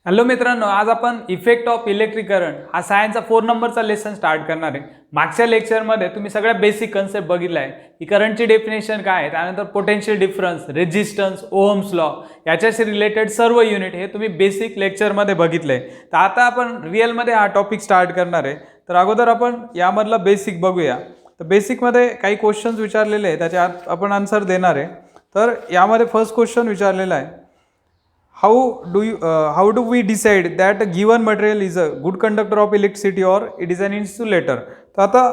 Hello मित्रांनो, आज आपण इफेक्ट ऑफ इलेक्ट्रिक करंट हा सायन्सचा 4 नंबरचा लेसन स्टार्ट करणार आहे. मागच्या लेक्चरमध्ये तुम्ही सगळ्या बेसिक कन्सेप्ट बघितला आहे की करंटची डेफिनेशन काय आहे, त्यानंतर potential difference, resistance, ohm's law याच्याशी रिलेटेड सर्व युनिट हे तुम्ही बेसिक लेक्चरमध्ये बघितले. तर आता आपण रिअलमध्ये हा टॉपिक स्टार्ट करणार आहे. तर अगोदर आपण यामधला बेसिक बघूया. तर बेसिकमध्ये काही क्वेश्चन्स विचारलेले आहे, त्याचे आपण आन्सर देणार आहे. तर यामध्ये फर्स्ट क्वेश्चन विचारलेला आहे, how do we decide that a given material is a good conductor of electricity or it is an insulator? तर आता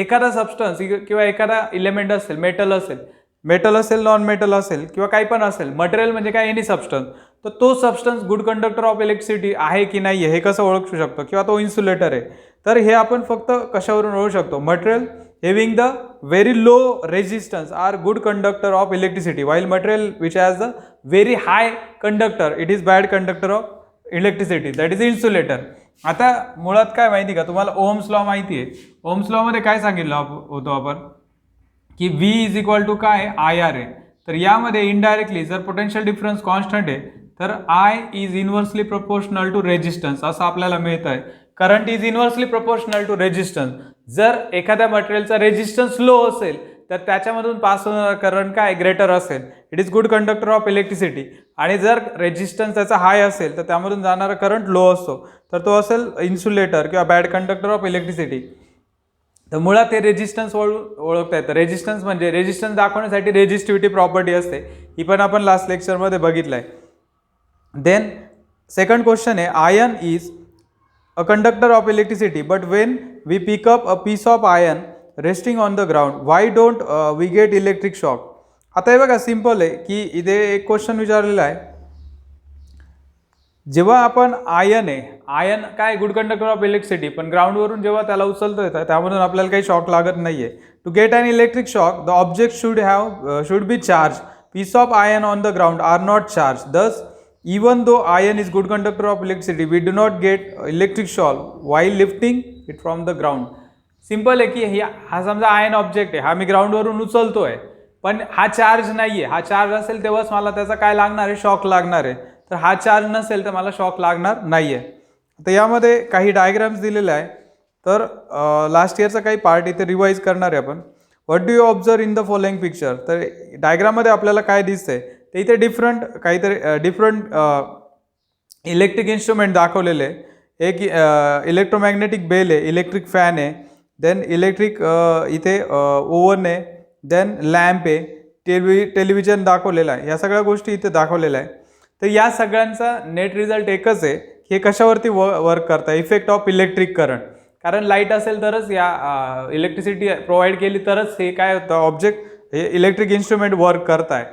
एखादा सबस्टन्स किंवा एखादा इलेमेंट असेल, मेटल असेल, नॉन मेटल असेल किंवा काही पण असेल, मटेरियल म्हणजे काय, एनी सबस्टन्स, तर तो substance good conductor of electricity आहे की नाही हे कसं ओळखू शकतो, किंवा तो इन्सुलेटर आहे. तर हे आपण फक्त कशावरून ओळखू शकतो, material having the very low resistance are good conductor of electricity, while material which has the very high conductor it is bad conductor of electricity, that is insulator. आता मुळात काय माहिती का तुम्हाला, ओहम्स लॉ माहिती आहे. ओहम्स लॉ मध्ये काय सांगितलं होतो आपण की V इज इक्वल टू काय, IR आहे. तर यामध्ये इनडायरेक्टली जर पोटेन्शियल डिफरन्स कॉन्स्टंट आहे तर I is inversely proportional to resistance असं आपल्याला मिळत आहे. Current is inversely proportional to resistance. जर एखाद्या मटेरियलचा रेजिस्टन्स लो असेल तर त्याच्यामधून पास होणारा करंट काय, ग्रेटर असेल, it is good conductor of electricity. आणि जर रेजिस्टन्स त्याचा हाय असेल तर त्यामधून जाणारा करंट लो असतो, तर तो असेल इन्सुलेटर किंवा बॅड कंडक्टर ऑफ इलेक्ट्रिसिटी. तर मुळात हे रेजिस्टन्स ओळखता येतं. रेजिस्टन्स म्हणजे रेजिस्टन्स दाखवण्यासाठी रेजिस्टिव्हिटी प्रॉपर्टी असते, ही पण आपण लास्ट लेक्चरमध्ये बघितलं आहे. देन सेकंड क्वेश्चन आहे, ion is a conductor of electricity, but when we pick up a piece of iron resting on the ground, why don't we get electric shock? आता हे बघा सिंपल आहे की इथे एक क्वेश्चन विचारलेला आहे, जेव्हा आपण आयन काय गुड कंडक्टर ऑफ इलेक्ट्रिसिटी, पण ग्राउंडवरून जेव्हा त्याला उचलतो येतं त्यामधून आपल्याला काही शॉक लागत नाहीये. To get an electric shock the object should be charge. Piece of ion on the ground are not charge. Thus even though iron is good conductor of electricity, we do not get electric shock while lifting it from the ground. Simple आहे की हा समजा ion object आहे, हा मी ग्राउंडवरून उचलतोय, पण हा charge नाहीये. हा चार्ज असेल तेव्हाच मला त्याचा काय लागणार आहे, शॉक लागणार आहे. तर हा चार्ज नसेल तर मला शॉक लागणार नाहीये. तर यामध्ये काही डायग्राम्स दिलेले आहे. तर लास्ट इयरचा काही पार्ट इथे रिवाइज करणार आहे आपण. What do you observe in the following picture? तर डायग्राममध्ये आपल्याला काय दिसतंय, तर इथे डिफरंट इलेक्ट्रिक इन्स्ट्रुमेंट दाखवलेले आहे. एक इलेक्ट्रोमॅग्नेटिक बेल आहे, इलेक्ट्रिक फॅन आहे, देन इलेक्ट्रिक इथे ओव्हन आहे, देन लॅम्प आहे, टेलिव्हिजन दाखवलेला आहे. या सगळ्या गोष्टी इथे दाखवलेल्या आहे. तर या सगळ्यांचा नेट रिझल्ट एकच आहे की हे कशावरती वर्क करतं, इफेक्ट ऑफ इलेक्ट्रिक करंट. कारण लाईट असेल तरच या इलेक्ट्रिसिटी प्रोव्हाइड केली तरच हे काय होतं, ऑब्जेक्ट हे इलेक्ट्रिक इन्स्ट्रुमेंट वर्क करत आहे.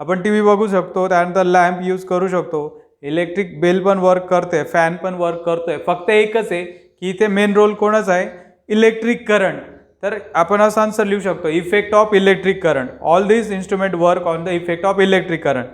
आपण टी व्ही बघू शकतो, त्यानंतर लॅम्प यूज करू शकतो, इलेक्ट्रिक बेल पण वर्क करते, फॅन पण वर्क करतोय. फक्त एकच आहे की इथे मेन रोल कोणाचा आहे, इलेक्ट्रिक करंट. तर आपण असं आन्सर लिहू शकतो, effect of electric current. All this instrument work on the effect of electric current.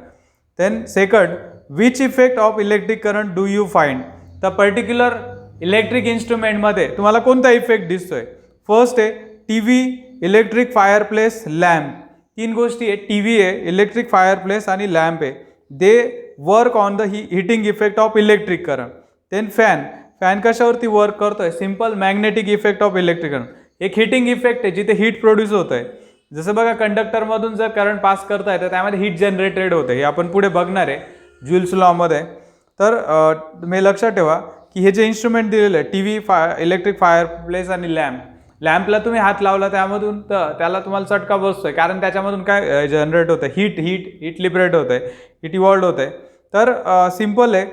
Then second, which effect of electric current do you find? तर पर्टिक्युलर इलेक्ट्रिक इन्स्ट्रुमेंटमध्ये तुम्हाला कोणता इफेक्ट दिसतोय? फर्स्ट आहे T V, electric fireplace, lamp. 3 गोष्टी आहे, T V आहे, electric fireplace आणि लॅम्प आहे. They work on the heating effect of electric current. Then fan कशावरती वर्क करतोय? Simple magnetic effect of electric current. एक हिटिंग इफेक्ट आहे जिथे हीट प्रोड्यूस होत आहे. जसं बघा कंडक्टरमधून जर करंट पास करताय तर त्यामध्ये हीट जनरेटेड होते, हे आपण पुढे बघणार आहे ज्यूल्स लॉमध्ये. तर तुम्ही लक्षात ठेवा की हे जे इन्स्ट्रुमेंट दिलेलं आहे, टी व्ही, इलेक्ट्रिक फायरप्लेस आणि लॅम्पला तुम्ही हात लावला त्यामधून तर त्याला तुम्हाला चटका बसतोय, कारण त्याच्यामधून काय जनरेट होतं, हीट लिबरेट होत आहे, हीट इव्हॉल्ड होत आहे. तर सिम्पल आहे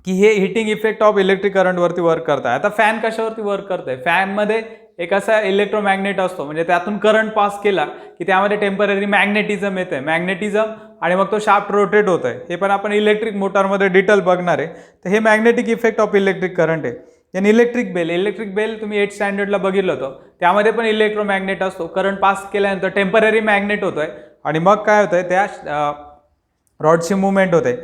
की हे हिटिंग इफेक्ट ऑफ इलेक्ट्रिक करंटवरती वर्क करत आहे. आता फॅन कशावरती वर्क करत आहे? फॅनमध्ये एक असा इलेक्ट्रोमॅग्नेट असतो, म्हणजे त्यातून करंट पास केला की त्यामध्ये टेम्पररी मॅग्नेटिझम येतं, मॅग्नेटिझम, आणि मग तो शाफ्ट रोटेट होत आहे. हे पण आपण इलेक्ट्रिक मोटारमध्ये डिटेल बघणार आहे. तर हे magnetic effect of electric current आहे. आणि इलेक्ट्रिक बेल तुम्ही 8th स्टँडर्डला बघितलं होतं, त्यामध्ये पण इलेक्ट्रोमॅग्नेट असतो. करंट पास केल्यानंतर टेम्पररी मॅग्नेट होतोय आणि मग काय होतंय, त्या रॉडची मुवमेंट होते.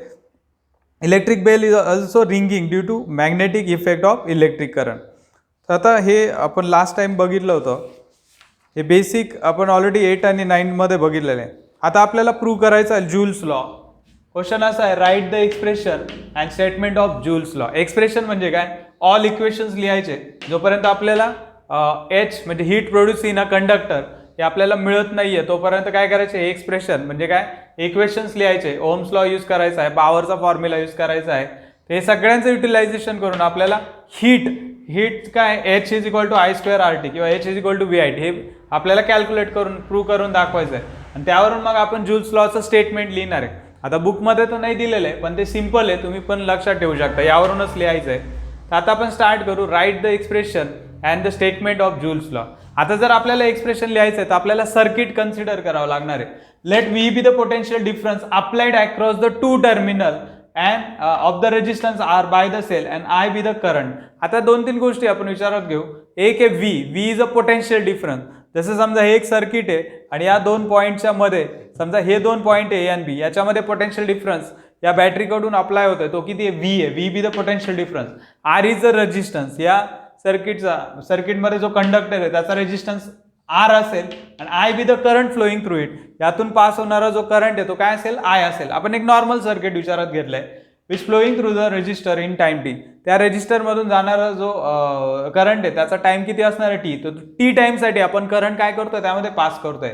Electric bell is also ringing due to magnetic effect of electric current. तर आता हे आपण लास्ट टाइम बघितलं होतं, हे बेसिक आपण ऑलरेडी 8 आणि 9 मध्ये बघितलेलं आहे. आता आपल्याला प्रूव्ह करायचं आहे ज्यूल्स लॉ. क्वेश्चन असा आहे, write the expression and statement of joules law. Expression म्हणजे काय, ऑल इक्वेशन्स लिहायचे जोपर्यंत आपल्याला एच म्हणजे heat produce in a conductor हे आपल्याला मिळत नाहीये तोपर्यंत काय करायचे, हे एक्सप्रेशन म्हणजे काय इक्वेशन्स लिहायचे, ओम्स लॉ यूज करायचा आहे, पॉवरचा फॉर्म्युला यूज करायचा आहे. हे सगळ्यांचं युटिलायझेशन करून आपल्याला हीट काय H is equal to I square R T किंवा H is equal to V I T हे आपल्याला कॅल्क्युलेट करून प्रूव्ह करून दाखवायचं आहे. आणि त्यावरून मग आपण जूल्स लॉचं स्टेटमेंट लिहिणार आहे. आता बुकमध्ये तर नाही दिलेलं आहे पण ते सिम्पल आहे, तुम्ही पण लक्षात ठेवू शकता, यावरूनच लिहायचं आहे. तर आता आपण स्टार्ट करू. Write the expression and the statement of joules law. आता जर आपल्याला एक्सप्रेशन लिहायचं आहे तर आपल्याला सर्किट कन्सिडर करावं लागणार आहे. Let V be the potential difference applied across the two terminal and of the resistance R by the cell and I be the current. आता 2-3 गोष्टी आपण विचारात घेऊ. एक आहे V is a potential difference. जसं समजा हे एक सर्किट आहे आणि या 2 पॉईंटच्या मध्ये समजा हे 2 पॉईंट आहे ए आणि बी, याच्यामध्ये पोटेन्शियल डिफरन्स या बॅटरीकडून अप्लाय होतोय, तो किती आहे, व्ही आहे. V be the potential difference. R is the resistance. या सर्किटमध्ये जो कंडक्टर आहे त्याचा रेजिस्टन्स आर असेल आणि I be the current flowing through it. यातून पास होणारा जो करंट आहे तो काय असेल, आय असेल. आपण एक नॉर्मल सर्किट विचारात घेतलंय which flowing through the resistor in time T. त्या रेजिस्टरमधून जाणारा जो करंट आहे त्याचा टाइम किती असणार आहे, टी. तर टी टाइमसाठी आपण करंट काय करतोय, त्यामध्ये पास करतोय.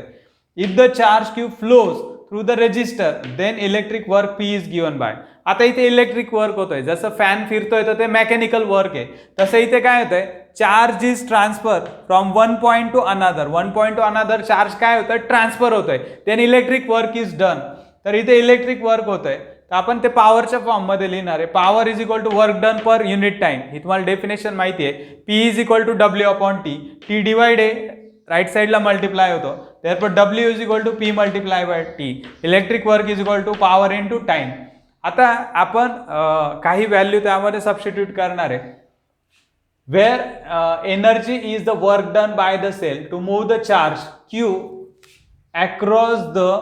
If the charge Q flows through the resistor then electric work P is given by. आता इथे इलेक्ट्रिक वर्क होतोय, जसं फॅन फिरतोय तर ते मेकॅनिकल वर्क आहे, तसं इथे काय होतंय, charge is transfer from one point to another. Charge काय होतंय, ट्रान्सफर होतोय. Then electric work is done. तर इथे इलेक्ट्रिक वर्क होतंय तर आपण ते पॉवरच्या फॉर्म मध्ये लिहिणार आहे. Power is equal to work done per unit time. ही तुम्हाला डेफिनेशन माहिती आहे. P is equal to W upon T. T divide आहे, राईट साइडला मल्टिप्लाय होतो, therefore W is equal to P multiply by T. Electric work is equal to power into time. आता आपण काही व्हॅल्यू त्यामध्ये substitute करणार आहे. Where energy is the work done by the cell to move the charge Q across the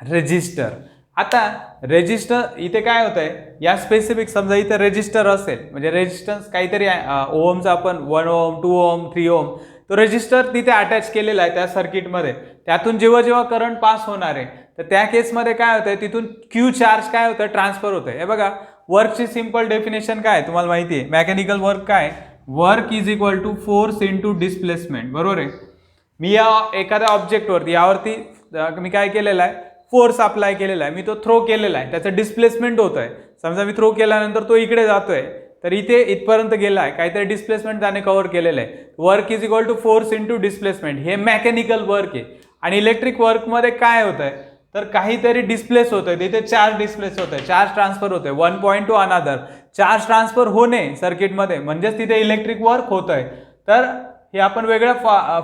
resistor. आता resistor इथे काय होत आहे, या स्पेसिफिक समजा इथे रेजिस्टर असेल म्हणजे रेजिस्टन्स काहीतरी ओमचा आपण 1 ओम 2 ओम 3 ओम तो रेजिस्टर तिथे अटॅच केलेला आहे त्या सर्किटमध्ये. त्यातून जेव्हा करंट पास होणार आहे तर त्या केसमध्ये काय होतंय, तिथून क्यू चार्ज काय होतं, ट्रान्सफर होतंय. हे बघा, वर्कची सिंपल डेफिनेशन काय तुम्हाला माहिती आहे. मेकॅनिकल वर्क काय, work is equal to force into displacement. बरोबर आहे. मी या एखाद्या ऑब्जेक्टवरती यावरती मी काय केलेलं आहे, फोर्स अप्लाय केलेला आहे, मी तो थ्रो केलेला आहे, त्याचं डिस्प्लेसमेंट होत आहे. समजा मी थ्रो केल्यानंतर तो इकडे जातोय तर इथे इथपर्यंत गेला आहे, काहीतरी डिस्प्लेसमेंट त्याने कव्हर केलेलं आहे. Work is equal to force into displacement. हे मेकॅनिकल वर्क आहे. आणि इलेक्ट्रिक वर्कमध्ये काय होत आहे तर काहीतरी डिस्प्लेस होत आहे, तिथे चार्ज डिस्प्लेस होत आहे, चार्ज ट्रान्सफर होत आहे one point two another. Charge transfer होणे सर्किटमध्ये म्हणजेच तिथे इलेक्ट्रिक वर्क होत आहे. तर हे आपण वेगळ्या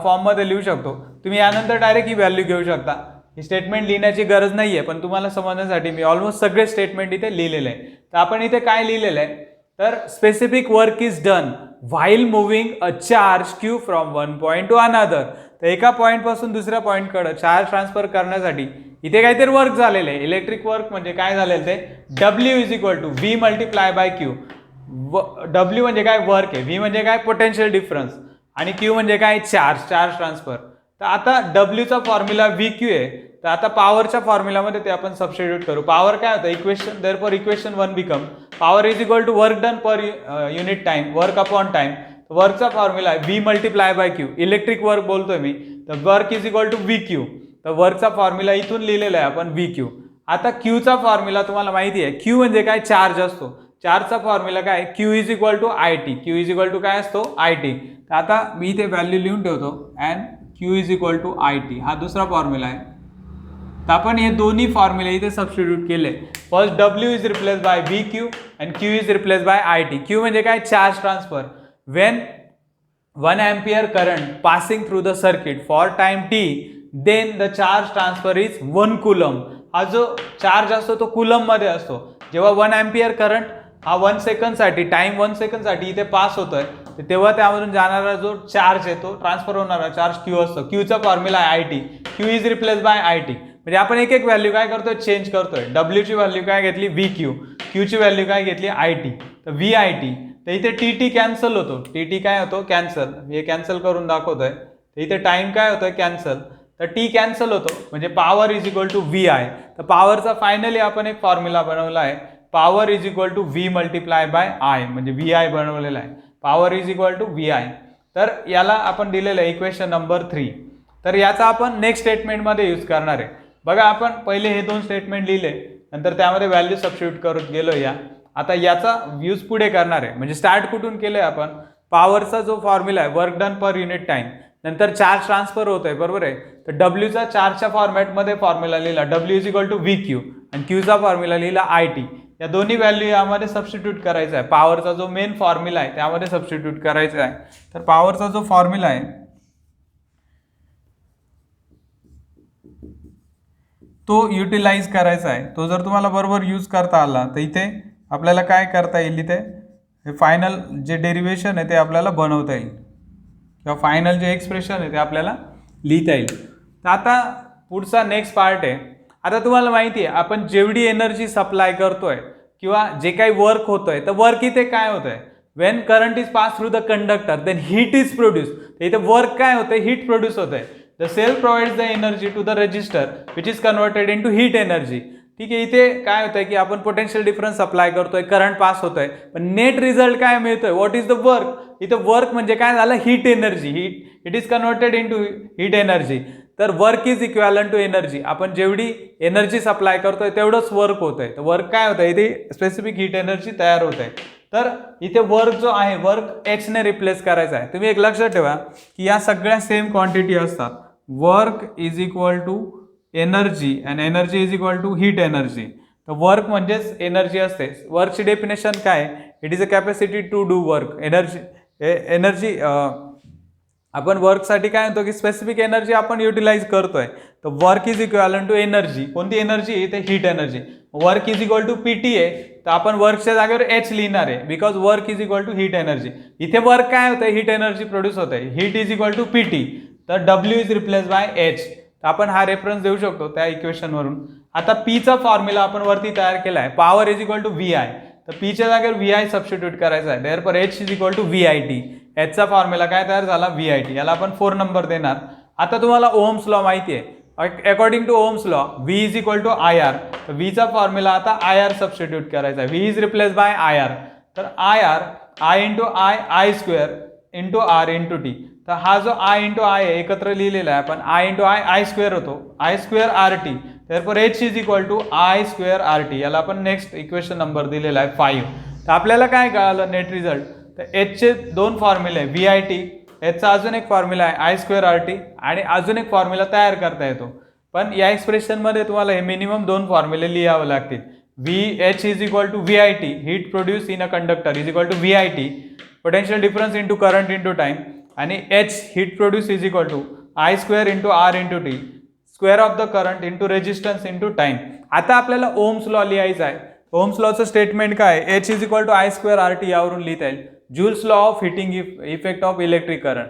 फॉर्ममध्ये लिहू शकतो. तुम्ही यानंतर डायरेक्ट ही व्हॅल्यू घेऊ शकता. ही स्टेटमेंट लिहिण्याची गरज नाहीये, पण तुम्हाला समजण्यासाठी मी ऑलमोस्ट सगळे स्टेटमेंट इथे लिहिलेले आहे. तर आपण इथे काय लिहिलेलं आहे तर specific work is done while moving a charge Q from one point to another. तर एका पॉईंट पासून दुसऱ्या पॉईंटकडे चार्ज ट्रान्सफर करण्यासाठी इथे काहीतरी वर्क झालेलं आहे. इलेक्ट्रिक वर्क म्हणजे काय झालेलं ते W is equal to V multiply by Q. W म्हणजे काय, वर्क आहे. व्ही म्हणजे काय, पोटेन्शियल डिफरन्स. आणि क्यू म्हणजे काय, चार्ज ट्रान्सफर. तर आता डब्ल्यूचा फॉर्म्युला व्ही क्यू आहे. तर आता पॉवरच्या फॉर्म्युलामध्ये ते आपण सबस्टिट्यूट करू. पॉवर काय होतं, equation, therefore equation 1 become power is equal to work done per unit time, work upon time. वर्कचा फॉर्म्युला आहे V multiply by Q. Electric work बोलतोय मी, तर work is equal to V Q. तर वर्कचा फॉर्म्युला इथून लिहिलेला आहे आपण व्ही क्यू. आता क्यूचा फॉर्म्युला तुम्हाला माहिती आहे, क्यू म्हणजे काय, चार्ज असतो. चार्जचा फॉर्म्युला काय, Q is equal to I T. Q is equal to काय असतो, आय टी. तर आता मी इथे व्हॅल्यू लिहून ठेवतो and Q is equal to I T. हा दुसरा फॉर्म्युला आहे. तर आपण हे दोन्ही फॉर्म्युले इथे सबस्टिट्यूट केले. First W is replace by V Q and Q is replace by I T. Q म्हणजे काय, charge transfer. Wien 1 ampere current passing through the circuit for time t, then the charge transfer is 1 coulomb. हा जो charge असतो तो coulomb मध्ये असतो. जेव्हा 1 ampere current हा 1 सेकंडसाठी, टाइम 1 सेकंडसाठी इथे पास होतोय, तेव्हा त्यामधून जाणारा जो चार्ज आहे तो ट्रान्सफर होणारा चार्ज क्यू असतो. क्यूचा फॉर्म्युला आहे I T. Q is replace by I T. म्हणजे आपण एक एक व्हॅल्यू काय करतोय, चेंज करतोय. डब्ल्यू ची व्हॅल्यू काय घेतली, व्ही क्यू. क्यू ची व्हॅल्यू काय घेतली, आय टी. तर व्ही आय टी. तर इथे टी टी कॅन्सल होतो. टी टी काय होतो, कॅन्सल. हे कॅन्सल करून दाखवतोय. तर इथे टाइम काय होतोय, कॅन्सल. तर टी कॅन्सल होतो, म्हणजे power is equal to V I. तर पॉवरचा फायनली आपण एक फॉर्म्युला बनवला आहे, power is equal to V multiply by I, म्हणजे व्ही आय बनवलेला आहे, power is equal to V I. तर याला आपण दिलेलं आहे इक्वेशन नंबर 3. तर याचा आपण नेक्स्ट स्टेटमेंटमध्ये यूज करणार आहे. बघा, आपण पहिले हे 2 स्टेटमेंट लिहिले, नंतर त्यामध्ये व्हॅल्यू सबस्टिट्यूट करत गेलो. आता याचा यूज पुढे करणार आहे. म्हणजे स्टार्ट कुठून केलंय आपण, पॉवरचा जो फॉर्म्युला आहे work done per unit time, नंतर चार्ज ट्रान्सफर होत आहे, बरोबर आहे. तर डब्ल्यूचा चार्जच्या फॉर्मॅटमध्ये फॉर्म्युला लिहिला, W is equal to V Q, आणि क्यूचा फॉर्म्युला लिहिला आय टी. या दोन्ही व्हॅल्यू यामध्ये सबस्टिट्यूट करायचा आहे. पॉवरचा जो मेन फॉर्म्युला आहे त्यामध्ये सबस्टिट्यूट करायचा आहे. तर पॉवरचा जो फॉर्म्युला आहे तो युटिलाइज करायचा आहे. तो जर तुम्हाला बरोबर यूज करता आला तर इथे आपल्याला काय करता येईल, इथे हे फायनल जे डेरिवेशन आहे ते आपल्याला बनवता येईल, किंवा फायनल जे एक्सप्रेशन आहे ते आपल्याला लिहिता येईल. तर आता पुढचा नेक्स्ट पार्ट आहे. आता तुम्हाला माहिती आहे आपण जेवढी एनर्जी सप्लाय करतोय किंवा जे काही वर्क होतोय, तर वर्क इथे काय होतंय, when current is pass through the conductor then heat is produce. इथे वर्क काय होतंय, हीट प्रोड्यूस होतंय. The cell provides the energy to the resistor which is converted into heat energy. ठीक आहे, इथे काय होतंय की आपण पोटेन्शियल डिफरन्स अप्लाय करतोय, करंट पास होतोय, पण नेट रिझल्ट काय मिळतोय, व्हॉट इज द वर्क. इथं वर्क म्हणजे काय झालं, heat energy, it is converted into heat energy. तर work is equivalent to energy. आपण जेवढी एनर्जी सप्लाय करतोय तेवढंच वर्क होतंय. तर वर्क काय होतंय, इथे स्पेसिफिक हीट एनर्जी तयार होत आहे. तर इथे वर्क जो आहे, वर्क एच ने रिप्लेस करायचा आहे. तुम्ही एक लक्षात ठेवा की या सगळ्या सेम क्वांटिटी असतात. Work is equal to energy and energy is equal to heat energy. तर वर्क म्हणजेच एनर्जी असते. वर्कची डेफिनेशन काय, it is a capacity to do work. Energy आपण वर्कसाठी काय म्हणतो की स्पेसिफिक एनर्जी आपण युटिलाइज करतोय. तर work is equivalent to energy. कोणती एनर्जी, इथे heat energy. Work is equal to P T आहे, तर आपण वर्कच्या जागेवर एच लिहिणार आहे, because work is equal to heat energy. इथे वर्क काय होतंय, हीट एनर्जी प्रोड्यूस होत आहे, heat is equal to P T. तर W is replace by H. आपण हा रेफरन्स देऊ शकतो त्या इक्वेशनवरून. आता पीचा फॉर्म्युला आपण वरती तयार केला आहे, power is equal to V I. तर पीच्या जागेवर व्ही आय सबस्टिट्यूट करायचा आहे. Therefore H is equal to V I T. एचचा फॉर्म्युला काय तयार झाला, व्ही आय टी. याला आपण 4 नंबर देणार. आता तुम्हाला ओम्स लॉ माहिती आहे. According to Ohm's law V is equal to I R. तर व्हीचा फॉर्म्युला आता आय आर सबस्टिट्यूट करायचा आहे. V is replace by I R. तर I R, I into I, I square into R into T. तर हा जो I into I एकत्र लिहिलेला आहे आपण, I into I, I square होतो, आय स्क्वेअर आर टी. तर H is equal to I square R T. याला आपण नेक्स्ट इक्वेशन नंबर दिलेला आहे 5. तर आपल्याला काय कळालं नेट रिझल्ट, तर एचचे 2 फॉर्म्युले आहे, व्ही आय टी, एचचा अजून एक फॉर्म्युला आहे आय स्क्वेअर आर टी, आणि अजून एक फॉर्म्युला तयार करता येतो. पण या एक्सप्रेशनमध्ये तुम्हाला हे मिनिमम 2 फॉर्म्युले लिहावे लागतील. V H is equal to V I T, heat produce in a conductor, is equal to V I T, potential difference into current into time, आणि H heat produce is equal to I square into R into T, square of the current into resistance into time. आता आपल्याला Ohm's law लिहायचा आहे. Ohm's लॉचं statement काय, H is equal to I square R T यावरून लिहिता येईल. Joule's law of heating effect of electric current.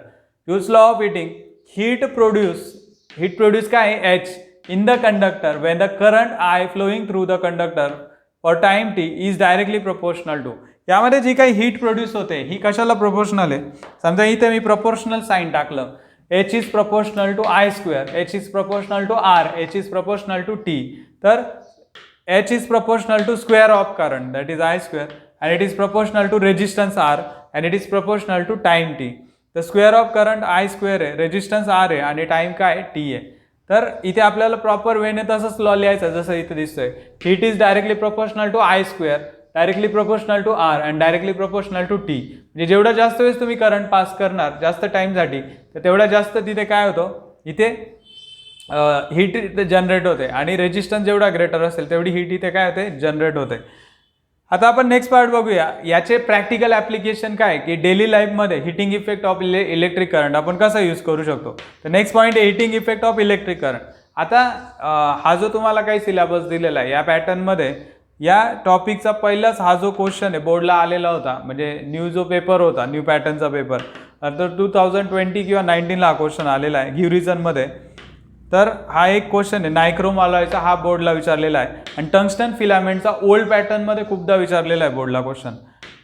Joule's law of heating, heat produce काय आहे, H in the conductor when the current I flowing through the conductor for time T is directly proportional to. यामध्ये जी काही heat produce होते ही कशाला proportional आहे. समजा इथे मी प्रोपोर्शनल साइन टाकलं, H is proportional to I square, H is proportional to R, H is proportional to T. तर H is proportional to square of current that is I square, and it is proportional to resistance R and it is proportional to time t. The square of current I square आहे, resistance R आहे आणि time काय T आहे. तर इथे आपल्याला proper वेने तसंच law लिहायचं जसं इथे दिसतोय. Heat is directly proportional to I square, directly proportional to R and directly proportional to T. म्हणजे जेवढा जास्त वेळेस तुम्ही करंट पास करणार जास्त टाइमसाठी, तर तेवढा जास्त तिथे काय होतं, इथे हीट इथे जनरेट होते, आणि रेजिस्टन्स जेवढा ग्रेटर असेल तेवढी हीट इथे काय होते, जनरेट होते. आता आपण नेक्स्ट पार्ट बघूया. याचे प्रॅक्टिकल ॲप्लिकेशन काय की डेली लाईफमध्ये heating effect of electric current आपण कसा यूज करू शकतो. तर नेक्स्ट पॉईंट आहे heating effect of electric current. आता हा जो तुम्हाला काही सिलेबस दिलेला आहे या पॅटर्नमध्ये या टॉपिकचा पहिलाच हा जो क्वेश्चन आहे बोर्डला आलेला होता, म्हणजे न्यू जो पेपर होता, न्यू पॅटर्नचा पेपर, तर 2020 किंवा 19ला हा क्वेश्चन आलेला आहे गिव्ह रिझनमध्ये. तर हा एक क्वेश्चन आहे, नायक्रोम अलॉयचा हा बोर्डला विचारलेला आहे, आणि टंगस्टन फिलामेंटचा ओल्ड पॅटर्नमध्ये खूपदा विचारलेला आहे बोर्डला question.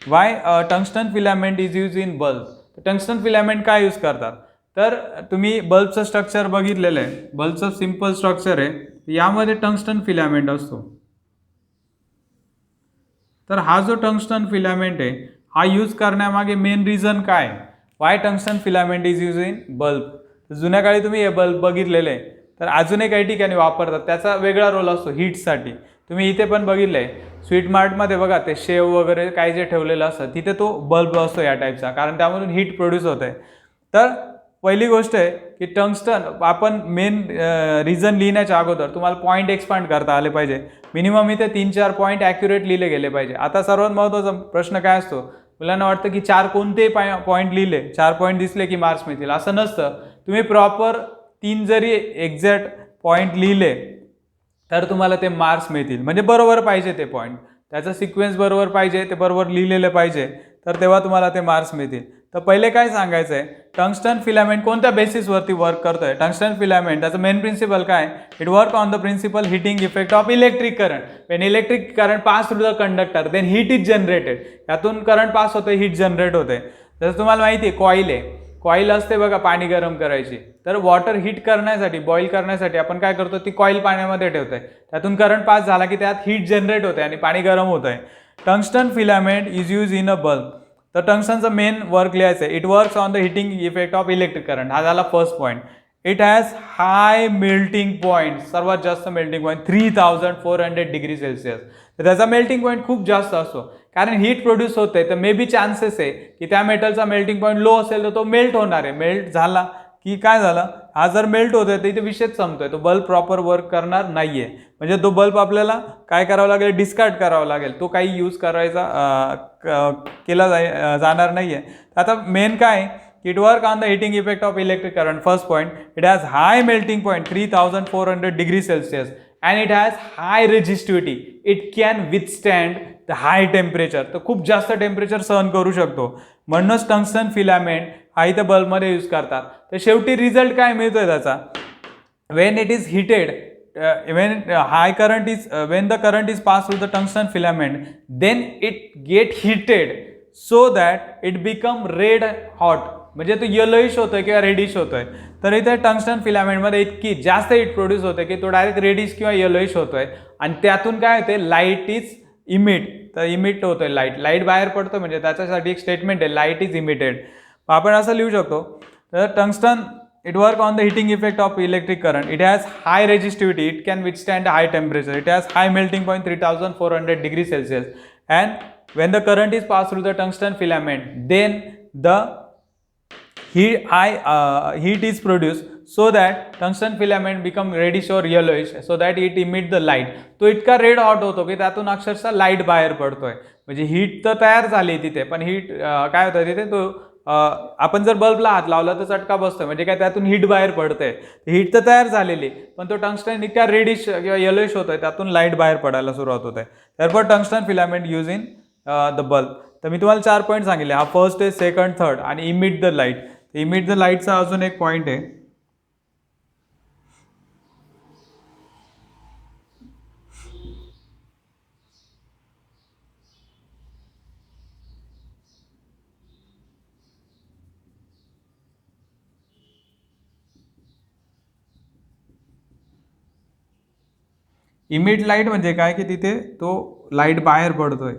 Y tungsten filament is use in bulb. Tungsten filament काय यूज करतात, तर तुम्ही बल्बचं स्ट्रक्चर बघितलेलं आहे, बल्बचं सिम्पल स्ट्रक्चर आहे, यामध्ये टंगस्टन फिलामेंट असतो. तर हा जो टंगस्टन फिलामेंट आहे हा यूज करण्यामागे मेन रिझन काय, Y tungsten filament is use in bulb. जुन्या काळी तुम्ही हे बल्ब बघितलेले आहे, तर अजूनही काही ठिकाणी वापरतात, त्याचा वेगळा रोल असतो हीटसाठी. तुम्ही इथे पण बघितलंय स्वीट मार्टमध्ये बघा, ते शेव वगैरे काय जे ठेवलेलं असतं तिथे तो बल्ब असतो या टाईपचा, कारण त्यामधून हीट प्रोड्यूस होत आहे. तर पहिली गोष्ट आहे की टंगस्टन, आपण मेन रिझन लिहिण्याच्या अगोदर तुम्हाला पॉईंट एक्सपांड करता आले पाहिजे. मिनिमम इथे 3-4 पॉईंट ॲक्युरेट लिहिले गेले पाहिजे. आता सर्वात महत्त्वाचा प्रश्न काय असतो, मुलांना वाटतं की 4 कोणतेही पॉईंट लिहिले, 4 पॉईंट दिसले की मार्क्स मिळतील, असं नसतं. तुम्ही प्रॉपर 3 जरी एक्झॅक्ट पॉईंट लिहिले तर तुम्हाला ते मार्क्स मिळतील. म्हणजे बरोबर पाहिजे ते पॉईंट, त्याचा सिक्वेन्स बरोबर पाहिजे, ते बरोबर लिहिलेलं पाहिजे, तर तेव्हा तुम्हाला ते मार्क्स मिळतील. तर पहिले काय सांगायचं आहे, टंगस्टन फिलामेंट कोणत्या बेसिसवरती वर्क करतोय. टंगस्टन फिलामेंट त्याचं मेन प्रिन्सिपल काय, it work on the principle heating effect of electric current. When electric current pass through the conductor then heat is generated. यातून करंट पास होते, हीट जनरेट होते. जसं तुम्हाला माहिती आहे कॉईल आहे, कॉईल असते बघा पाणी गरम करायची, तर वॉटर हीट करण्यासाठी, बॉईल करण्यासाठी आपण काय करतो, ती कॉईल पाण्यामध्ये ठेवतोय, त्यातून करंट पास झाला की त्यात हीट जनरेट होते आणि पाणी गरम होत आहे. Tungsten filament is use in a bulb. तर टंगस्टनचं मेन वर्क लिहायचं आहे, it works on the heating effect of electric current. हा झाला first point. It has high melting point, सर्वात जास्त मेल्टिंग पॉईंट 3400 डिग्री सेल्सिअस. तर त्याचा मेल्टिंग पॉईंट खूप जास्त असतो, कारण हीट प्रोड्यूस होते. तर मे बी चान्सेस आहे की त्या मेटलचा मेल्टिंग पॉईंट लो असेल तर तो मेल्ट होणार आहे. मेल्ट झाला की काय झालं, हा जर मेल्ट होतोय तर इथे विषयच संपतोय, तो बल्ब प्रॉपर वर्क करणार नाहीये. म्हणजे तो बल्ब आपल्याला काय करावं लागेल, डिस्कार्ड करावा लागेल, तो काही यूज करायचा केला जाणार नाहीये. आता मेन काय, it work on the heating effect of electric current. First point, it has high melting point 3400 degree Celsius and it has high resistivity. It can withstand the high temperature. तर खूप जास्त temperature सहन करू शकतो. म्हणूनच tungsten filament हा इथे बल्बमध्ये use करतात. तर शेवटी रिझल्ट काय मिळतोय त्याचा, when it is heated, when the current is passed through the tungsten filament, then it get heated so that it become red hot. म्हणजे तो येलोइश होतोय किंवा रेडिश होतोय. तर इथे टंगस्टन फिलामेंटमध्ये इतकी जास्त हीट प्रोड्यूस होते की तो डायरेक्ट रेडिश किंवा येलोइश होतोय, आणि त्यातून काय होते, लाईट इज इमिट. तर इमिट होतोय लाईट बाहेर पडतो, म्हणजे त्याच्यासाठी एक स्टेटमेंट आहे, लाईट इज इमिटेड. आपण असं लिहू शकतो, तर tungsten it work on the heating effect of electric current. It has high resistivity, it can withstand high temperature, it has high melting point 3400 degree Celsius, and when the current is passed through the tungsten filament, then the heat is produced so that tungsten filament become reddish or yellowish, so that it emit the light. तो इतका red hot होतो की त्यातून अक्षरशः light बाहेर पडतोय. म्हणजे heat तर तयार झाली तिथे, पण हीट काय होतं तिथे, तो आपण जर बल्बला हात लावला तर चटका बसतोय, म्हणजे काय त्यातून हीट बाहेर पडते. हीट तर तयार झालेली, पण तो टंगस्टन इतका रेडिश किंवा येलोइश होतोय, त्यातून लाईट बाहेर पडायला सुरुवात होते. therefore tungsten filament use in the bulb. तर मी तुम्हाला 4 पॉईंट सांगितले, हा फर्स्ट आहे, सेकंड, थर्ड, आणि emit the light. Emit the लाईटचा अजून एक पॉईंट आहे, इमिट लाईट म्हणजे काय की तिथे तो लाईट बाहेर पडतोय.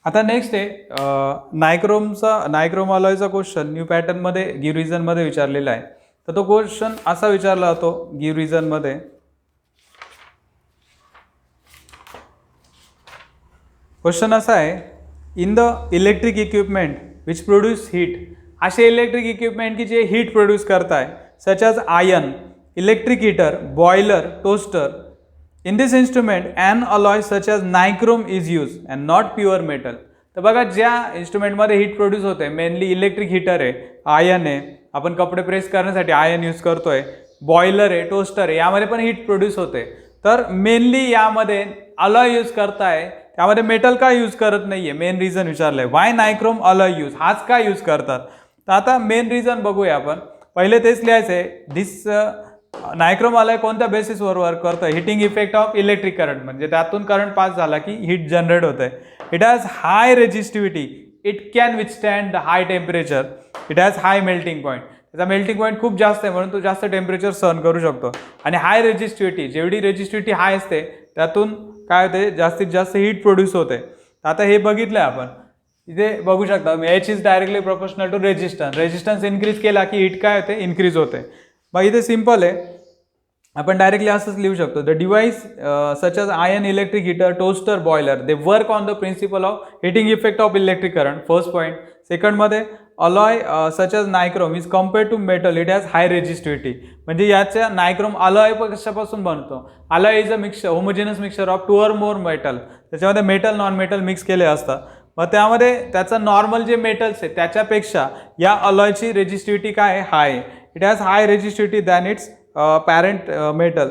आता नेक्स्ट आहे नायक्रोम अलॉयचा क्वेश्चन न्यू पॅटर्नमध्ये गिव्ह रिझनमध्ये विचारलेला आहे. तर तो क्वेश्चन असा विचारला जातो गिव्ह रिझनमध्ये, क्वेश्चन असा आहे, in the electric equipment which produce heat. असे इलेक्ट्रिक इक्विपमेंट की जे हीट प्रोड्यूस करताय, सच as iron, electric heater, boiler, toaster. In this instrument, an alloy such as nichrome is used and not pure metal. तर बघा, ज्या इन्स्ट्रुमेंटमध्ये heat produce होते, mainly electric heater आहे, ion आहे, आपण कपडे प्रेस करण्यासाठी आयन यूज करतोय, बॉयलर आहे, टोस्टर आहे, यामध्ये पण हीट प्रोड्यूस होते. तर मेनली यामध्ये अलॉय यूज करताय, त्यामध्ये मेटल का यूज करत नाहीये, मेन रिझन विचारलंय, वाय नायक्रोम अलॉय यूज, हाच का यूज करतात. तर आता मेन रिझन बघूया आपण. पहिले तेच लिहायचं आहे, दिस नायक्रोम अलॉय कोणत्या बेसिसवर वर्क करतं, heating effect of electric current, म्हणजे त्यातून करंट पास झाला की हीट जनरेट होत आहे. It has high resistivity, it can withstand the high temperature, it has high melting point, त्याचा मेल्टिंग पॉईंट खूप जास्त आहे म्हणून तो जास्त टेम्परेचर सहन करू शकतो. आणि हाय रेजिस्टिव्हिटी, जेवढी रेजिस्टिव्हिटी हाय असते त्यातून काय होते, जास्तीत जास्त हीट प्रोड्यूस होते. आता हे बघितलं आपण इथे बघू शकता, H is directly proportional to resistance, resistance increase केला की हीट काय होते, इन्क्रीज होते. मग इथे सिंपल आहे, आपण डायरेक्टली असंच लिहू शकतो, the device such as iron, electric heater, toaster, boiler, they work on the principle of heating effect of electric current, first point. सेकंडमध्ये alloy such as nichrome is compared to metal, it has high resistivity, म्हणजे याच्या nichrome alloy कशापासून बनतो, alloy is a mixture, homogeneous mixture of 2 or more metal, त्याच्यामध्ये metal non metal mix केले असतात. मग त्यामध्ये त्याचं नॉर्मल जे मेटल्स आहे त्याच्यापेक्षा या अलॉयची रेजिस्टिव्हिटी काय आहे, high, it has high resistivity than its parent metal.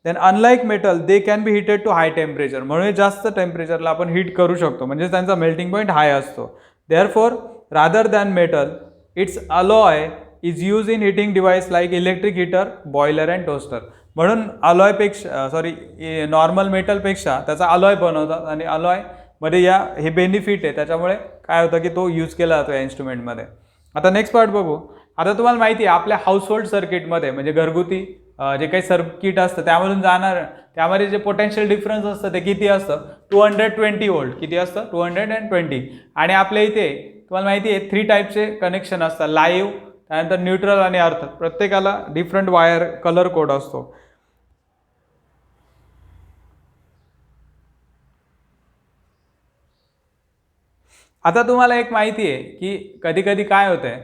Then unlike metal they can be heated to high temperature, म्हणून जास्त टेम्परेचरला आपण हीट करू शकतो, म्हणजे त्यांचा मेल्टिंग पॉईंट हाय असतो. Therefore rather than metal its alloy is use in heating device like electric heater, boiler and toaster, म्हणून अलॉयपेक्षा नॉर्मल मेटलपेक्षा त्याचा अलॉय बनवतात, आणि अलॉय मध्ये या हे बेनिफिट आहे, त्याच्यामुळे काय होतं की तो यूज केला जातो या इन्स्ट्रुमेंटमध्ये. आता नेक्स्ट पार्ट बघू. आता तुम्हाला माहिती आहे आपल्या हाऊसहोल्ड सर्किटमध्ये, म्हणजे घरगुती जे काही सर्किट असतं त्यामधून जाणार, त्यामध्ये जे पोटेन्शियल डिफरन्स असतं ते किती असतं, 220 व्होल्ट, किती असतं, 220. आणि आपल्या इथे तुम्हाला माहिती आहे 3 टाईपचे कनेक्शन असतात, लाईव्ह, त्यानंतर न्यूट्रल आणि अर्थ, प्रत्येकाला डिफरंट वायर कलर कोड असतो. आता तुम्हाला एक माहिती आहे की कधी कधी काय होतं आहे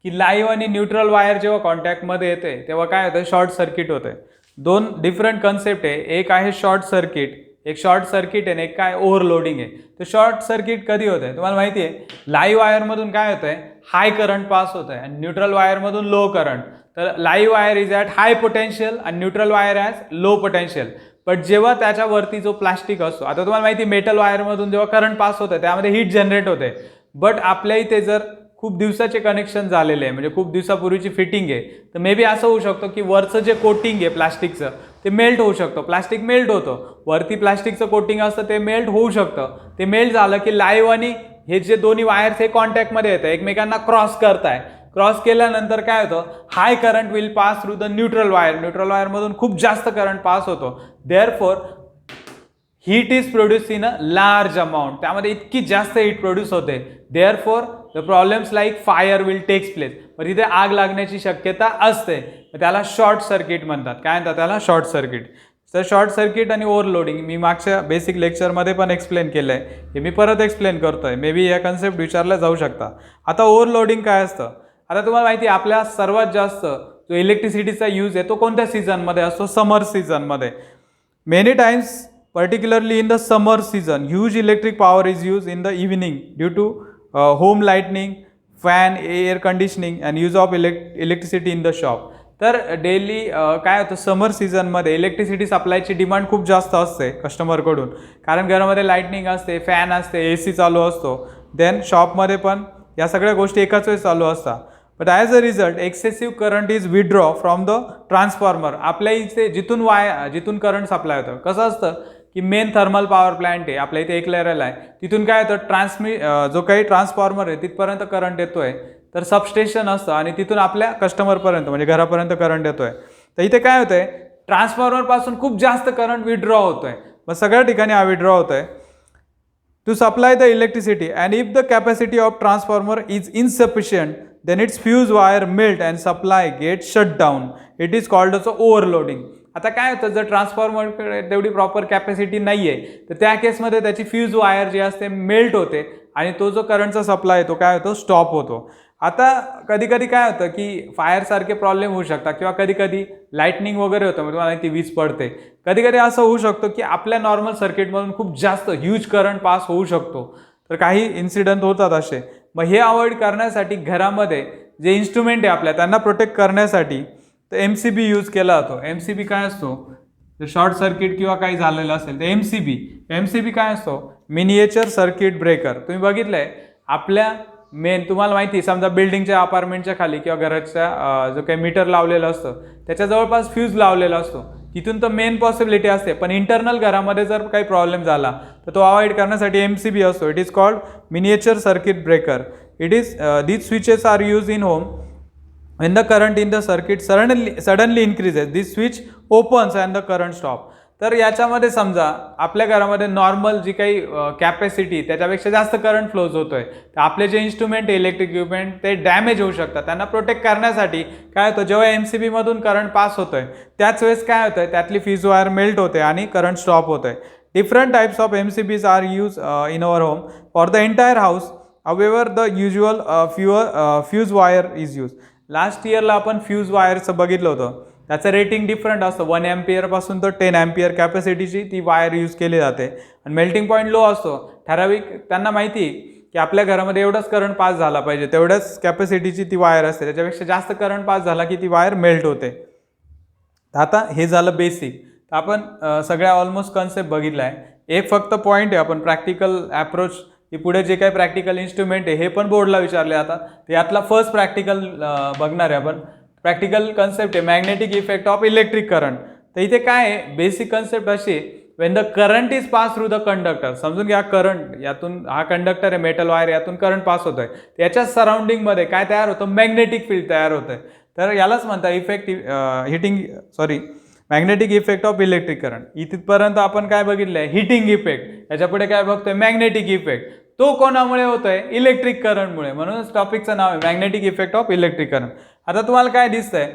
की लाईव्ह आणि न्यूट्रल वायर जेव्हा कॉन्टॅक्टमध्ये येते तेव्हा काय होतं, शॉर्ट सर्किट होते. 2 डिफरंट कन्सेप्ट आहे, एक आहे शॉर्ट सर्किट, एक शॉर्ट सर्किट आहे, आणि एक काय ओव्हरलोडिंग आहे. तर शॉर्ट सर्किट कधी होत आहे तुम्हाला माहिती आहे, लाईव्ह वायरमधून काय होतं आहे, हाय करंट पास होत आहे, आणि न्यूट्रल वायरमधून लो करंट. तर live wire is at high potential आणि neutral wire as low potential. But जेव्हा त्याच्यावरती जो प्लास्टिक असतो, आता तुम्हाला माहिती आहे मेटल वायरमधून जेव्हा करंट पास होतं त्यामध्ये हीट जनरेट होते. बट आपल्या इथे जर खूप दिवसाचे कनेक्शन झालेले आहे, म्हणजे खूप दिवसापूर्वीची फिटिंग आहे, तर मे बी असं होऊ शकतं की वरचं जे कोटिंग आहे प्लास्टिकचं ते मेल्ट होऊ शकतं, प्लास्टिक मेल्ट होतं, वरती प्लास्टिकचं कोटिंग असतं ते मेल्ट होऊ शकतं. ते मेल्ट झालं की लाईव्ह आणि हे जे दोन्ही वायर्स हे कॉन्टॅक्टमध्ये येतं, एकमेकांना क्रॉस करताय, क्रॉस केल्यानंतर काय होतं, high current will pass through the neutral wire, neutral वायरमधून खूप जास्त करंट पास होतो. Therefore heat is produce in a large amount, त्यामध्ये इतकी जास्त हीट प्रोड्यूस होते. Therefore the problems like fire will takes place, मग तिथे आग लागण्याची शक्यता असते, त्याला शॉर्ट सर्किट म्हणतात. काय म्हणतात त्याला, शॉर्ट सर्किट. तर शॉर्ट सर्किट आणि ओव्हरलोडिंग मी मागच्या बेसिक लेक्चरमध्ये पण एक्सप्लेन केलं आहे, हे मी परत एक्सप्लेन करतोय, मे बी या कन्सेप्ट विचारल्या जाऊ शकता. आता ओव्हरलोडिंग काय असतं, आता तुम्हाला माहिती आहे आपल्या सर्वात जास्त जो इलेक्ट्रिसिटीचा यूज आहे तो कोणत्या सीझनमध्ये असतो, समर सीझनमध्ये. Many times particularly in the summer season huge electric power is used in the evening due to home lighting, fan, air conditioning and use of electricity in the shop. तर डेली काय होतं, समर सीझनमध्ये इलेक्ट्रिसिटी सप्लायची डिमांड खूप जास्त असते कस्टमरकडून, कारण घरामध्ये lightning असते, फॅन असते, AC चालू असतो, देन शॉपमध्ये पण या सगळ्या गोष्टी एकाच वेळेस चालू असतात. But as a result excessive current is withdraw from the transformer. आपल्या इथे जिथून करंट सप्लाय होतं, कसं असतं की मेन थर्मल पॉवर प्लांट आहे आपल्या इथे एक लेअरला आहे, तिथून काय होतं, जो काही ट्रान्सफॉर्मर आहे तिथपर्यंत करंट येतोय, तर सबस्टेशन असतं आणि तिथून आपल्या कस्टमरपर्यंत म्हणजे घरापर्यंत करंट येतोय. तर इथे काय होतंय, ट्रान्सफॉर्मरपासून खूप जास्त करंट विड्रॉ होतोय, मग सगळ्या ठिकाणी हा विड्रॉ होतोय to supply the electricity. And if the capacity of transformer is insufficient then its fuse wire melt and supply gets shut down. It is called as overloading. आता काय होतं, जर ट्रान्सफॉर्मरकडे तेवढी प्रॉपर कॅपॅसिटी नाही आहे तर त्या केसमध्ये त्याची फ्यूज वायर जी असते मेल्ट होते आणि तो जो करंटचा सप्लाय आहे तो काय होतो, स्टॉप होतो. आता कधी कधी काय होतं की फायरसारखे प्रॉब्लेम होऊ शकतात, किंवा कधी कधी लाईटनिंग वगैरे होतं, म्हणजे तुम्हाला ती वीज पडते. कधी कधी असं होऊ शकतं की आपल्या नॉर्मल सर्किटमधून खूप जास्त ह्यूज करंट पास होऊ शकतो, तर काही इन्सिडेंट होतात असे. मग हे अवॉइड करण्यासाठी घरामध्ये जे इन्स्ट्रुमेंट आहे आपल्या त्यांना प्रोटेक्ट करण्यासाठी तर MCB यूज केला जातो. MCB काय असतो, जर शॉर्ट सर्किट किंवा काही झालेलं असेल तर MCB काय असतो, मिनिएचर सर्किट ब्रेकर. तुम्ही बघितलंय आपल्या मेन तुम्हाला माहिती समजा बिल्डिंगच्या अपार्टमेंटच्या खाली किंवा घराच्या जो काही मीटर लावलेलं असतं त्याच्या जवळपास फ्यूज लावलेला असतो, तिथून तर मेन पॉसिबिलिटी असते. पण इंटरनल घरामध्ये जर काही प्रॉब्लेम झाला तर तो अवॉइड करण्यासाठी MCB असतो. It is called miniature circuit breaker. It is these switches are use in home. when the current in the circuit suddenly increases, this switch opens and the current stop. तर याच्यामध्ये समजा आपल्या घरामध्ये normal जी काही capacity त्याच्यापेक्षा जास्त current flows होतोय, तर आपले जे इन्स्ट्रुमेंट इलेक्ट्रिक इक्विपमेंट ते डॅमेज होऊ शकतात. त्यांना प्रोटेक्ट करण्यासाठी काय होतं, जेव्हा MCB मधून करंट पास होतोय त्याच वेळेस काय होतंय, त्यातली फ्यूज वायर मेल्ट होते आणि करंट स्टॉप होतोय. Different types of MCBs are use in our home for the entire house. However, the usual fuse wire is used. Last इयरला आपण फ्यूज वायरचं बघितलं होतं. त्याचं रेटिंग डिफरंट असतं. 1 एम्पियर पासून तर 10 एम्पियर कॅपॅसिटीची ती वायर यूज केली जाते आणि मेल्टिंग पॉईंट लो असतो. ठराविक त्यांना माहिती की आपल्या घरामध्ये एवढंच करंट पास झाला पाहिजे, तेवढ्याच कॅपॅसिटीची ती वायर असते. त्याच्यापेक्षा जास्त करंट पास झाला की ती वायर मेल्ट होते. आता हे झालं बेसिक. तर आपण सगळ्या ऑलमोस्ट कन्सेप्ट बघितला आहे. एक फक्त पॉईंट आहे, आपण प्रॅक्टिकल अप्रोच की पुढे जे काही प्रॅक्टिकल इन्स्ट्रुमेंट आहे हे पण बोर्डला विचारले जातात. तर यातला फर्स्ट प्रॅक्टिकल बघणार आहे आपण. प्रॅक्टिकल कन्सेप्ट आहे magnetic effect of electric current. तर इथे काय आहे, बेसिक कन्सेप्ट अशी, Wien the current is pass through the conductor. समजून घ्या, करंट यातून, हा कंडक्टर आहे मेटल वायर, यातून करंट पास होत आहे. त्याच्या सराउंडिंगमध्ये काय तयार होतं, मॅग्नेटिक फील्ड तयार होत आहे. तर यालाच म्हणतात magnetic effect of electric current. इथपर्यंत आपण काय बघितलंय, हिटिंग इफेक्ट. याच्यापुढे काय बघतोय, मॅग्नेटिक इफेक्ट. तो कोणामुळे होतोय, इलेक्ट्रिक करंटमुळे. म्हणूनच टॉपिकचं नाव आहे magnetic effect of electric current. आता तुम्हाला काय दिसतंय,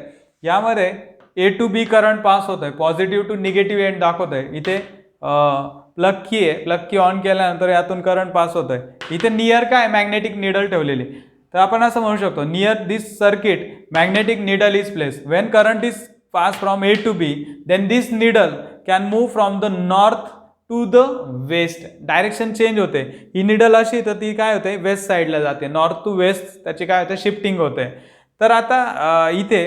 यामध्ये A to B current pass होत आहे, पॉझिटिव्ह टू निगेटिव्ह एंड दाखवत आहे. इथे प्लग की आहे, प्लग की ऑन केल्यानंतर यातून करंट पास होत आहे. इथे नियर काय, मॅग्नेटिक निडल ठेवलेली. तर आपण असं म्हणू शकतो, near this circuit magnetic needle is place. Wien current is pass from A to B, then this needle can move from the north to the west. Direction change होते. ही needle अशी तर ती काय होते, वेस्ट साईडला जाते. नॉर्थ टू वेस्ट त्याची काय होते, शिफ्टिंग होते. तर आता इथे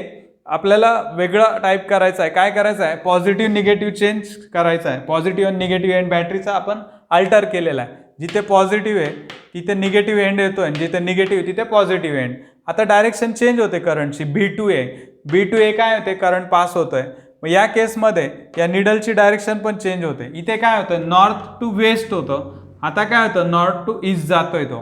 आपल्याला वेगळं टाईप करायचं आहे. काय करायचं आहे, पॉझिटिव्ह निगेटिव्ह चेंज करायचं आहे. पॉझिटिव्ह आणि निगेटिव्ह एंड बॅटरीचा आपण अल्टर केलेला आहे. जिथे पॉझिटिव्ह आहे तिथे निगेटिव्ह एंड येतो आणि जिथे निगेटिव्ह तिथे पॉझिटिव्ह एंड. आता डायरेक्शन चेंज होते करंटची. B2A काय होते, करंट पास होतोय. मग या केसमध्ये या निडलची डायरेक्शन पण चेंज होते. इथे काय होतं, नॉर्थ टू वेस्ट होतं. आता काय होतं, नॉर्थ टू ईस्ट जातोय तो.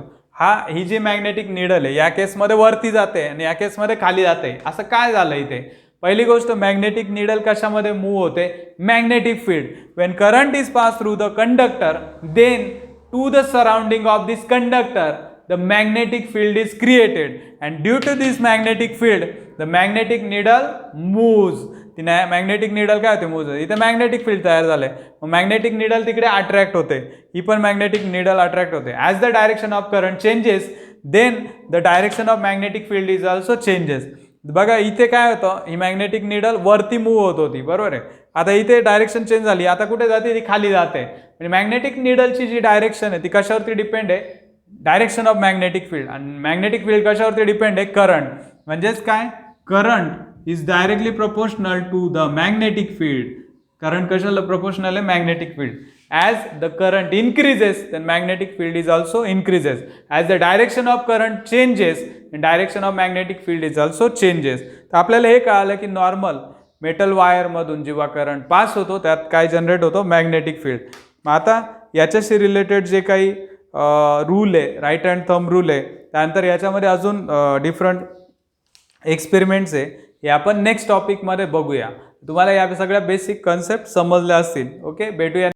ही जी मॅग्नेटिक निडल आहे या केसमध्ये वरती जाते आणि या केसमध्ये खाली जाते. असं काय झालं इथे, पहिली गोष्ट, मॅग्नेटिक निडल कशामध्ये मूव्ह होते, magnetic field. When current is pass through the conductor, then to the surrounding of this conductor the magnetic field is created, and due to this magnetic field the magnetic needle moves. ती magnetic needle काय होते, move. इथे magnetic field तयार झाले. मग magnetic needle तिकडे attract होते. ही पण मॅग्नेटिक निडल अट्रॅक्ट होते. As the direction of current changes, then the direction of magnetic field is also changes. बघा इथे काय होतं, ही मॅग्नेटिक निडल वरती मूव्ह होत होती, बरोबर आहे. आता इथे डायरेक्शन चेंज झाली. आता कुठे जाते, ती खाली जाते. म्हणजे मॅग्नेटिक निडलची जी डायरेक्शन आहे ती कशावरती डिपेंड आहे, डायरेक्शन ऑफ मॅग्नेटिक फील्ड. आणि मॅग्नेटिक फील्ड कशावरती डिपेंड आहे, करंट. म्हणजेच काय, current is directly proportional to the magnetic field. Current कशाला प्रोपोर्शनल आहे, magnetic field. As the current increases, then magnetic field is also increases. As the direction of current changes, the direction of magnetic field is also changes. तर आपल्याला हे कळालं की normal metal wire मधून जेव्हा current pass होतो त्यात काय जनरेट होतो, मॅग्नेटिक फील्ड. आता याच्याशी रिलेटेड जे काही रूल आहे, राईट हँड थंब रूल आहे, त्यानंतर याच्यामध्ये अजून डिफरंट एक्सपेरिमेंट्स आहे, हे आपण नेक्स्ट टॉपिकमध्ये बघूया. तुम्हाला या सगळ्या बेसिक कन्सेप्ट समजल्या असतील. ओके, भेटूया.